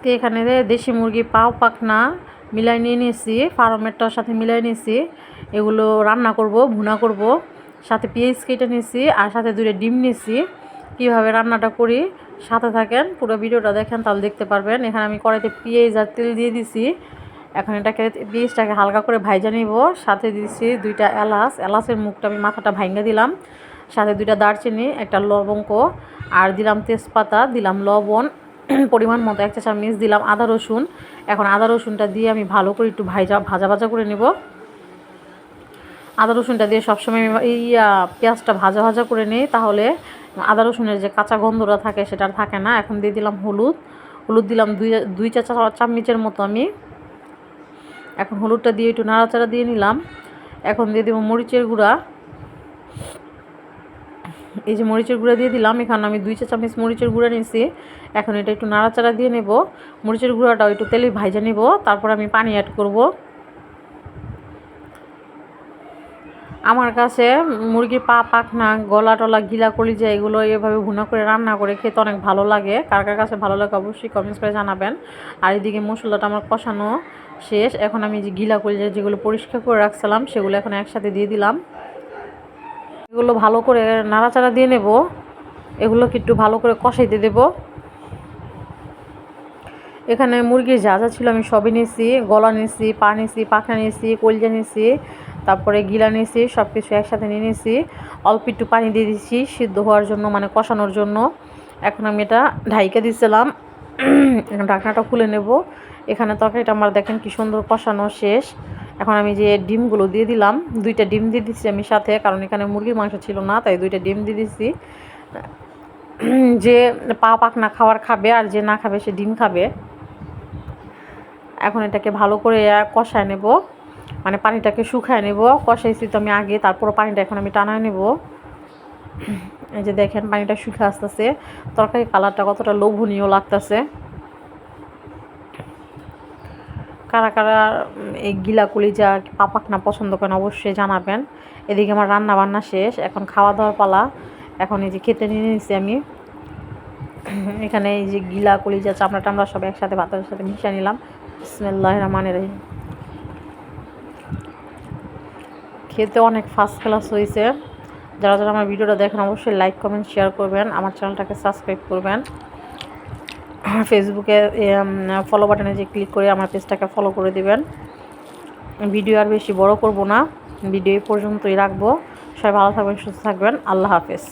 আজকে এখানে দেশি মুরগি পাও পাখনা মিলাই নিয়ে নিয়েছি, ফার্মেরটার সাথে মিলাই নিয়েছি। এগুলো রান্না করব, ভুনা করব। সাথে পেঁয়াজ কেটে নিয়েছি আর সাথে 2টা ডিম নিয়েছি। কীভাবে রান্নাটা করি সাথে থাকেন, পুরো ভিডিওটা দেখেন, তাহলে দেখতে পারবেন। এখানে আমি কড়াইতে পেঁয়াজ আর তেল দিয়ে দিছি। এখন এটাকে পেঁয়াজটাকে হালকা করে ভাইজা নিব। সাথে দিয়েছি 2টা এলাচ, এলাচের মুখটা আমি মাথাটা ভাঙা দিলাম। সাথে 2টা দারচিনি, একটা লবঙ্গ আর দিলাম তেজপাতা, দিলাম লবণ পরিমাণ মতো, 1 চা চামচ দিলাম আদা রসুন। এখন আদা রসুনটা দিয়ে আমি ভালো করে একটু ভাজা করে নেব। আদা রসুনটা দিয়ে সবসময় এই পেঁয়াজটা ভাজা করে নিই, তাহলে আদা রসুনের যে কাঁচা গন্ধটা থাকে সেটা থাকে না। এখন দিয়ে দিলাম হলুদ দিলাম 2 চা চামচের মতো আমি। এখন হলুদটা দিয়ে একটু নাড়াচাড়া দিয়ে নিলাম। এখন দিয়ে দেবো মরিচের গুঁড়া। এই যে মরিচের গুঁড়া দিয়ে দিলাম। এখানে আমি 2 চা চামচ মরিচের গুঁড়া নিয়েছি। এখন এটা একটু নাড়াচাড়া দিয়ে নেব। মরিচের গুঁড়াটাও একটু তেলে ভাজা নেব, তারপর আমি পানি অ্যাড করব। আমার কাছে মুরগির পা পাখনা, গলা টলা, গিলা কলিজা এগুলো এভাবে ভুনা করে রান্না করে খেতে অনেক ভালো লাগে। কার কার কাছে ভালো লাগে অবশ্যই কমেন্টস করে জানাবেন। আর এদিকে মশলাটা আমার কষানো শেষ। এখন আমি যে গিলা কলিজা যেগুলো পরিষ্কার করে রাখছিলাম সেগুলো এখন একসাথে দিয়ে দিলাম। এগুলো ভালো করে নাড়াচাড়া দিয়ে নেব। এগুলোকে একটু ভালো করে কষাইতে দেব। এখানে মুরগির যা ছিল আমি সবই নিয়েছি। গলা নিয়েছি, পা নিয়েছি, পাখনা নিয়েছি, কলিজা নিয়েছি, তারপরে গিলা নিয়েছি, সব কিছু একসাথে নিয়ে নিয়েছি। অল্প একটু পানি দিয়ে দিচ্ছি সিদ্ধ হওয়ার জন্য, মানে কষানোর জন্য। এখন আমি এটা ঢাইকা দিয়েছিলাম। ঢাকনাটা খুলে নেব। এখানে তরকারিটা আমার দেখেন কি সুন্দর কষানো শেষ। এখন আমি যে ডিমগুলো দিয়ে দিলাম, 2টা ডিম দিয়ে দিচ্ছি আমি সাথে, কারণ এখানে মুরগির মাংস ছিল না, তাই 2টা ডিম দিয়ে দিচ্ছি। যে পা পাখনা খাবে আর যে না খাবে সে ডিম খাবে। এখন এটাকে ভালো করে কষায় নেব, মানে পানিটাকে শুকায় নেব। কষাইছি তো আমি আগে, তারপর পানিটা এখন আমি টানায় নেব। এই যে দেখেন পানিটা শুকে আসতেছে, তরকারি কালারটা কতটা লোভনীয় লাগতেছে। কারা কারা এই গিলা কলিজা পা পাখনা পছন্দ করেন অবশ্যই জানাবেন। এদিকে আমার রান্না বান্না শেষ, এখন খাওয়া দাওয়ার পালা। এখন এই যে খেতে নিয়ে নিয়েছি আমি। এখানে এই যে গিলা কলিজা চামড়া টামড়া সব একসাথে ভাতের সাথে মিশিয়ে নিলাম। বিসমিল্লাহির রহমানির রহিম। খেতে অনেক ফার্স্ট ক্লাস হয়েছে। যারা যারা আমার ভিডিওটা দেখেন অবশ্যই লাইক কমেন্ট শেয়ার করবেন, আমার চ্যানেলটাকে সাবস্ক্রাইব করবেন। ফেসবুকে ফলো বাটনে যে ক্লিক করে আমার পেজটাকে ফলো করে দিবেন। ভিডিও আর বেশি বড় করব না, ভিডিও এই পর্যন্তই রাখবো। সবাই ভালো থাকবেন, সুস্থ থাকবেন। আল্লাহ হাফেজ।